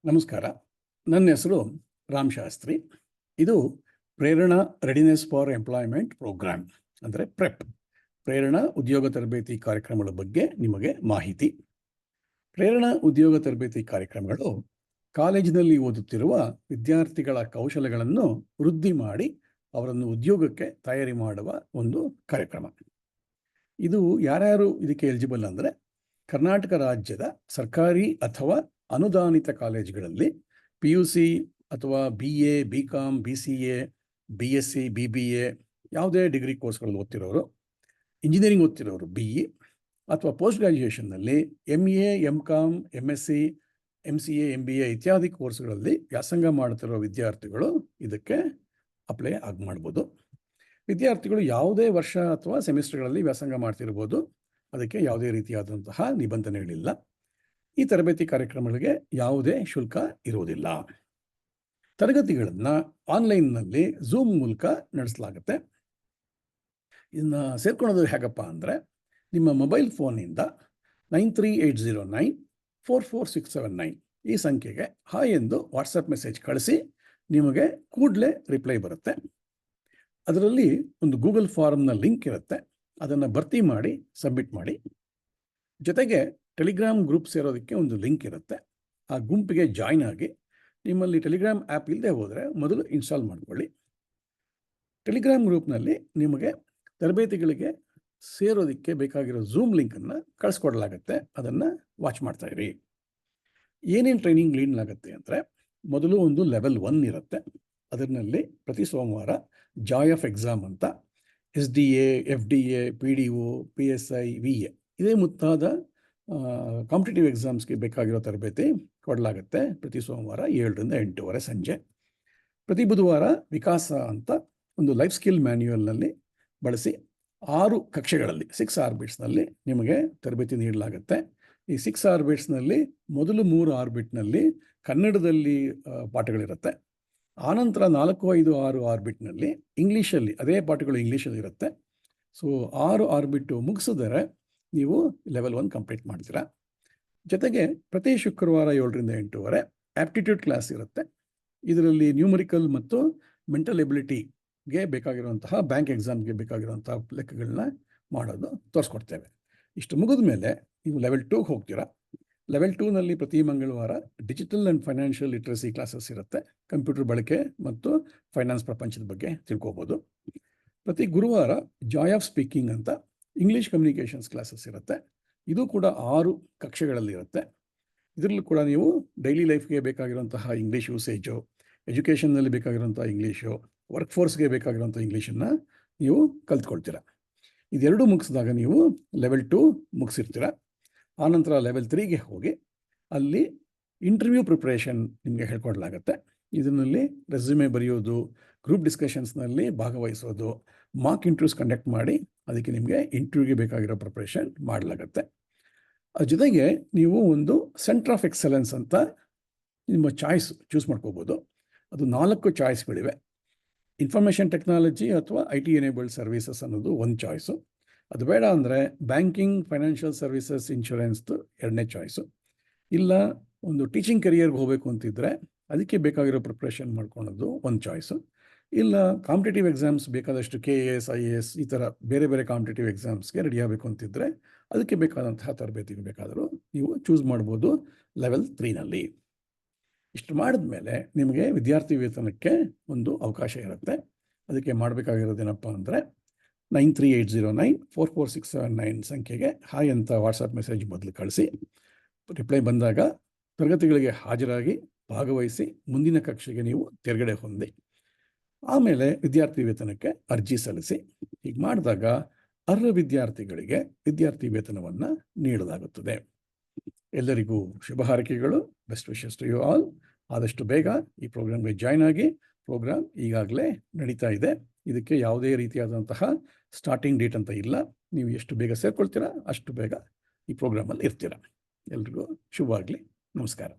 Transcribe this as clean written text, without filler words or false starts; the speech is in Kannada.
ನಮಸ್ಕಾರ. ನನ್ನ ಹೆಸರು ರಾಮ್ ಶಾಸ್ತ್ರಿ. ಇದು ಪ್ರೇರಣಾ ರೆಡಿನೆಸ್ ಫಾರ್ ಎಂಪ್ಲಾಯ್ಮೆಂಟ್ ಪ್ರೋಗ್ರಾಮ್ ಅಂದರೆ ಪ್ರೆಪ್, ಪ್ರೇರಣಾ ಉದ್ಯೋಗ ತರಬೇತಿ ಕಾರ್ಯಕ್ರಮಗಳ ಬಗ್ಗೆ ನಿಮಗೆ ಮಾಹಿತಿ. ಪ್ರೇರಣಾ ಉದ್ಯೋಗ ತರಬೇತಿ ಕಾರ್ಯಕ್ರಮಗಳು ಕಾಲೇಜಿನಲ್ಲಿ ಓದುತ್ತಿರುವ ವಿದ್ಯಾರ್ಥಿಗಳ ಕೌಶಲ್ಯಗಳನ್ನು ವೃದ್ಧಿ ಮಾಡಿ ಅವರನ್ನು ಉದ್ಯೋಗಕ್ಕೆ ತಯಾರಿ ಮಾಡುವ ಒಂದು ಕಾರ್ಯಕ್ರಮ. ಇದು ಯಾರ್ಯಾರು ಇದಕ್ಕೆ ಎಲಿಜಿಬಲ್ ಅಂದರೆ, ಕರ್ನಾಟಕ ರಾಜ್ಯದ ಸರ್ಕಾರಿ ಅಥವಾ ಅನುದಾನಿತ ಕಾಲೇಜುಗಳಲ್ಲಿ PUC ಅಥವಾ BA, BCom, BCA, BSc, BBA ಯಾವುದೇ ಡಿಗ್ರಿ ಕೋರ್ಸ್ಗಳಲ್ಲಿ ಓದ್ತಿರೋರು, ಇಂಜಿನಿಯರಿಂಗ್ ಓದ್ತಿರೋರು BE ಅಥವಾ post ಗ್ರ್ಯಾಜುಯೇಷನ್ನಲ್ಲಿ MA, MCom, MSc, MCA, MBA ಇತ್ಯಾದಿ ಕೋರ್ಸ್ಗಳಲ್ಲಿ ವ್ಯಾಸಂಗ ಮಾಡುತ್ತಿರೋ ವಿದ್ಯಾರ್ಥಿಗಳು ಇದಕ್ಕೆ ಅಪ್ಲೈ ಮಾಡ್ಬೋದು. ವಿದ್ಯಾರ್ಥಿಗಳು ಯಾವುದೇ ವರ್ಷ ಅಥವಾ ಸೆಮಿಸ್ಟರ್ಗಳಲ್ಲಿ ವ್ಯಾಸಂಗ ಮಾಡ್ತಿರ್ಬೋದು. ಅದಕ್ಕೆ ಯಾವುದೇ ರೀತಿಯಾದಂತಹ ನಿಬಂಧನೆಗಳಿಲ್ಲ. ಈ ತರಬೇತಿ ಕಾರ್ಯಕ್ರಮಗಳಿಗೆ ಯಾವುದೇ ಶುಲ್ಕ ಇರುವುದಿಲ್ಲ. ತರಗತಿಗಳನ್ನು ಆನ್ಲೈನ್ನಲ್ಲಿ ಝೂಮ್ ಮೂಲಕ ನಡೆಸಲಾಗುತ್ತೆ. ಇದನ್ನು ಸೇರ್ಕೊಳ್ಳೋದು ಹೇಗಪ್ಪ ಅಂದರೆ, ನಿಮ್ಮ ಮೊಬೈಲ್ ಫೋನಿಂದ 9380944679 ಈ ಸಂಖ್ಯೆಗೆ ಹಾಯ್ ಎಂದು ವಾಟ್ಸಪ್ ಮೆಸೇಜ್ ಕಳಿಸಿ. ನಿಮಗೆ ಕೂಡಲೇ ರಿಪ್ಲೈ ಬರುತ್ತೆ. ಅದರಲ್ಲಿ ಒಂದು ಗೂಗಲ್ ಫಾರ್ಮ್ನ ಲಿಂಕ್ ಇರುತ್ತೆ. ಅದನ್ನು ಭರ್ತಿ ಮಾಡಿ ಸಬ್ಮಿಟ್ ಮಾಡಿ. ಜೊತೆಗೆ ಟೆಲಿಗ್ರಾಮ್ ಗ್ರೂಪ್ ಸೇರೋದಕ್ಕೆ ಒಂದು ಲಿಂಕ್ ಇರುತ್ತೆ. ಆ ಗುಂಪಿಗೆ ಜಾಯ್ನ್ ಆಗಿ, ನಿಮ್ಮಲ್ಲಿ ಟೆಲಿಗ್ರಾಮ್ ಆ್ಯಪ್ ಇಲ್ಲದೆ ಹೋದರೆ ಮೊದಲು ಇನ್ಸ್ಟಾಲ್ ಮಾಡಿಕೊಳ್ಳಿ. ಟೆಲಿಗ್ರಾಮ್ ಗ್ರೂಪ್ನಲ್ಲಿ ನಿಮಗೆ ತರಬೇತಿಗಳಿಗೆ ಸೇರೋದಕ್ಕೆ ಬೇಕಾಗಿರೋ ಝೂಮ್ ಲಿಂಕನ್ನು ಕಳಿಸ್ಕೊಡಲಾಗುತ್ತೆ. ಅದನ್ನು ವಾಚ್ ಮಾಡ್ತಾಯಿರಿ. ಏನೇನು ಟ್ರೈನಿಂಗ್ ನೀಡಲಾಗುತ್ತೆ ಅಂದರೆ, ಮೊದಲು ಒಂದು ಲೆವೆಲ್ 1 ಇರುತ್ತೆ. ಅದರಲ್ಲಿ ಪ್ರತಿ ಸೋಮವಾರ ಜಾಯ್ ಆಫ್ ಎಕ್ಸಾಮ್ ಅಂತ SDA, FDA, PDO, PSI, VA ಇದೇ ಮುಂತಾದ ಕಾಂಪಿಟೇಟಿವ್ ಎಕ್ಸಾಮ್ಸ್ಗೆ ಬೇಕಾಗಿರೋ ತರಬೇತಿ ಕೊಡಲಾಗುತ್ತೆ. ಪ್ರತಿ ಸೋಮವಾರ 7ರಿಂದ 8 ಸಂಜೆ. ಪ್ರತಿ ಬುಧವಾರ ವಿಕಾಸ ಅಂತ ಒಂದು ಲೈಫ್ ಸ್ಕಿಲ್ ಮ್ಯಾನ್ಯುಯಲ್ನಲ್ಲಿ ಬಳಸಿ 6 ಕಕ್ಷೆಗಳಲ್ಲಿ 6 ಆರ್ಬಿಟ್ಸ್ನಲ್ಲಿ ನಿಮಗೆ ತರಬೇತಿ ನೀಡಲಾಗುತ್ತೆ. ಈ 6 ಆರ್ಬಿಟ್ಸ್ನಲ್ಲಿ ಮೊದಲು 3 ಆರ್ಬಿಟ್ನಲ್ಲಿ ಕನ್ನಡದಲ್ಲಿ ಪಾಠಗಳಿರುತ್ತೆ. ಆನಂತರ 4, 5, 6 ಆರ್ಬಿಟ್ನಲ್ಲಿ ಇಂಗ್ಲೀಷಲ್ಲಿ ಅದೇ ಪಾಠಗಳು ಇಂಗ್ಲೀಷಲ್ಲಿ ಇರುತ್ತೆ. ಸೊ 6 ಆರ್ಬಿಟ್ಟು ಮುಗಿಸಿದರೆ ನೀವು ಲೆವೆಲ್ 1 ಕಂಪ್ಲೀಟ್ ಮಾಡ್ತೀರಾ. ಜೊತೆಗೆ ಪ್ರತಿ ಶುಕ್ರವಾರ 7ರಿಂದ 8 ಆ್ಯಪ್ಟಿಟ್ಯೂಡ್ ಕ್ಲಾಸ್ ಇರುತ್ತೆ. ಇದರಲ್ಲಿ ನ್ಯೂಮರಿಕಲ್ ಮತ್ತು ಮೆಂಟಲ್ ಎಬಿಲಿಟಿಗೆ ಬೇಕಾಗಿರುವಂತಹ ಬ್ಯಾಂಕ್ ಎಕ್ಸಾಮ್ಗೆ ಬೇಕಾಗಿರುವಂತಹ ಲೆಕ್ಕಗಳನ್ನ ಮಾಡೋದು ತೋರಿಸ್ಕೊಡ್ತೇವೆ. ಇಷ್ಟು ಮುಗಿದ ಮೇಲೆ ನೀವು ಲೆವೆಲ್ 2ಗೆ ಹೋಗ್ತೀರಾ. ಲೆವೆಲ್ 2ನಲ್ಲಿ ಪ್ರತಿ ಮಂಗಳವಾರ digital and financial literacy classes ಇರುತ್ತೆ. ಕಂಪ್ಯೂಟರ್ ಬಳಕೆ ಮತ್ತು ಫೈನಾನ್ಸ್ ಪ್ರಪಂಚದ ಬಗ್ಗೆ ತಿಳ್ಕೊಬೋದು. ಪ್ರತಿ ಗುರುವಾರ ಜಾಯ್ ಆಫ್ ಸ್ಪೀಕಿಂಗ್ ಅಂತ ಇಂಗ್ಲೀಷ್ ಕಮ್ಯುನಿಕೇಷನ್ಸ್ ಕ್ಲಾಸಸ್ ಇರುತ್ತೆ. ಇದು ಕೂಡ 6 ಕಕ್ಷೆಗಳಲ್ಲಿ ಇರುತ್ತೆ. ಇದರಲ್ಲೂ ಕೂಡ ನೀವು ಡೈಲಿ ಲೈಫ್ಗೆ ಬೇಕಾಗಿರುವಂತಹ ಇಂಗ್ಲೀಷ್ ಯೂಸೇಜು, ಎಜುಕೇಷನ್ನಲ್ಲಿ ಬೇಕಾಗಿರುವಂಥ ಇಂಗ್ಲೀಷು, ವರ್ಕ್ ಫೋರ್ಸ್ಗೆ ಬೇಕಾಗಿರುವಂಥ ಇಂಗ್ಲೀಷನ್ನು ನೀವು ಕಲ್ತ್ಕೊಳ್ತೀರ. ಇದೆರಡೂ ಮುಗಿಸಿದಾಗ ನೀವು ಲೆವೆಲ್ 2 ಮುಗಿಸಿರ್ತೀರ. ಆನಂತರ ಲೆವೆಲ್ 3ಗೆ ಹೋಗಿ ಅಲ್ಲಿ ಇಂಟರ್ವ್ಯೂ ಪ್ರಿಪ್ರೇಷನ್ ನಿಮಗೆ ಹೇಳ್ಕೊಡ್ಲಾಗತ್ತೆ. ಇದರಲ್ಲಿ ರೆಸ್ಯೂಮೆ ಬರೆಯೋದು, ಗ್ರೂಪ್ ಡಿಸ್ಕಷನ್ಸ್ನಲ್ಲಿ ಭಾಗವಹಿಸೋದು, ಮಾಕ್ ಇಂಟರ್ವ್ಯೂಸ್ ಕಂಡಕ್ಟ್ ಮಾಡಿ ಅದಕ್ಕೆ ನಿಮಗೆ ಇಂಟರ್ವ್ಯೂಗೆ ಬೇಕಾಗಿರೋ ಪ್ರಿಪ್ರೇಷನ್ ಮಾಡಲಾಗತ್ತೆ. ಅದ್ರ ಜೊತೆಗೆ ನೀವು ಒಂದು ಸೆಂಟರ್ ಆಫ್ ಎಕ್ಸಲೆನ್ಸ್ ಅಂತ ನಿಮ್ಮ ಚಾಯ್ಸ್ ಚೂಸ್ ಮಾಡ್ಕೋಬೋದು. ಅದು 4 ಚಾಯ್ಸ್ಗಳಿವೆ. ಇನ್ಫಾರ್ಮೇಷನ್ ಟೆಕ್ನಾಲಜಿ ಅಥವಾ IT ಎನೇಬಲ್ಡ್ ಸರ್ವಿಸಸ್ ಅನ್ನೋದು ಒಂದು ಚಾಯ್ಸು. ಅದು ಬೇಡ ಅಂದರೆ ಬ್ಯಾಂಕಿಂಗ್, ಫೈನಾನ್ಷಿಯಲ್ ಸರ್ವಿಸಸ್, ಇನ್ಶೂರೆನ್ಸ್ದು 2ನೇ ಚಾಯ್ಸು. ಇಲ್ಲ ಒಂದು ಟೀಚಿಂಗ್ ಕೆರಿಯರ್ಗೆ ಹೋಗಬೇಕು ಅಂತಿದ್ದರೆ ಅದಕ್ಕೆ ಬೇಕಾಗಿರೋ ಪ್ರಿಪ್ರೇಷನ್ ಮಾಡ್ಕೊಳ್ಳೋದು ಒಂದು ಚಾಯ್ಸು. ಇಲ್ಲ ಕಾಂಪಿಟೇಟಿವ್ ಎಕ್ಸಾಮ್ಸ್ ಬೇಕಾದಷ್ಟು KAS, IAS ಈ ಥರ ಬೇರೆ ಬೇರೆ ಕಾಂಪಿಟೇಟಿವ್ ಎಕ್ಸಾಮ್ಸ್ಗೆ ರೆಡಿ ಆಗಬೇಕು ಅಂತಿದ್ದರೆ ಅದಕ್ಕೆ ಬೇಕಾದಂತಹ ತರಬೇತಿಗೆ ಬೇಕಾದರೂ ನೀವು ಚೂಸ್ ಮಾಡ್ಬೋದು ಲೆವೆಲ್ 3ನಲ್ಲಿ. ಇಷ್ಟು ಮಾಡಿದ ಮೇಲೆ ನಿಮಗೆ ವಿದ್ಯಾರ್ಥಿ ವೇತನಕ್ಕೆ ಒಂದು ಅವಕಾಶ ಇರುತ್ತೆ. ಅದಕ್ಕೆ ಮಾಡಬೇಕಾಗಿರೋದೇನಪ್ಪ ಅಂದರೆ 9380944679 ಸಂಖ್ಯೆಗೆ ಹಾಯ್ ಅಂತ ವಾಟ್ಸಪ್ ಮೆಸೇಜ್ ಮೊದಲು ಕಳಿಸಿ. ರಿಪ್ಲೈ ಬಂದಾಗ ತರಗತಿಗಳಿಗೆ ಹಾಜರಾಗಿ ಭಾಗವಹಿಸಿ ಮುಂದಿನ ಕಕ್ಷೆಗೆ ನೀವು ತೆರಗಡೆ ಹೊಂದಿ ಆಮೇಲೆ ವಿದ್ಯಾರ್ಥಿ ವೇತನಕ್ಕೆ ಅರ್ಜಿ ಸಲ್ಲಿಸಿ. ಹೀಗೆ ಮಾಡಿದಾಗ ಅರ್ಹ ವಿದ್ಯಾರ್ಥಿಗಳಿಗೆ ವಿದ್ಯಾರ್ಥಿ ವೇತನವನ್ನು ನೀಡಲಾಗುತ್ತದೆ. ಎಲ್ಲರಿಗೂ ಶುಭ ಹಾರೈಕೆಗಳು. Best wishes to you all. ಆದಷ್ಟು ಬೇಗ ಈ ಪ್ರೋಗ್ರಾಮ್ಗೆ ಜಾಯ್ನ್ ಆಗಿ. ಪ್ರೋಗ್ರಾಮ್ ಈಗಾಗಲೇ ನಡೀತಾ ಇದೆ. ಇದಕ್ಕೆ ಯಾವುದೇ ರೀತಿಯಾದಂತಹ ಸ್ಟಾರ್ಟಿಂಗ್ ಡೇಟ್ ಅಂತ ಇಲ್ಲ. ನೀವು ಎಷ್ಟು ಬೇಗ ಸೇರ್ಕೊಳ್ತೀರಾ ಅಷ್ಟು ಬೇಗ ಈ ಪ್ರೋಗ್ರಾಮಲ್ಲಿ ಇರ್ತೀರ. ಎಲ್ರಿಗೂ ಶುಭವಾಗಲಿ. ನಮಸ್ಕಾರ.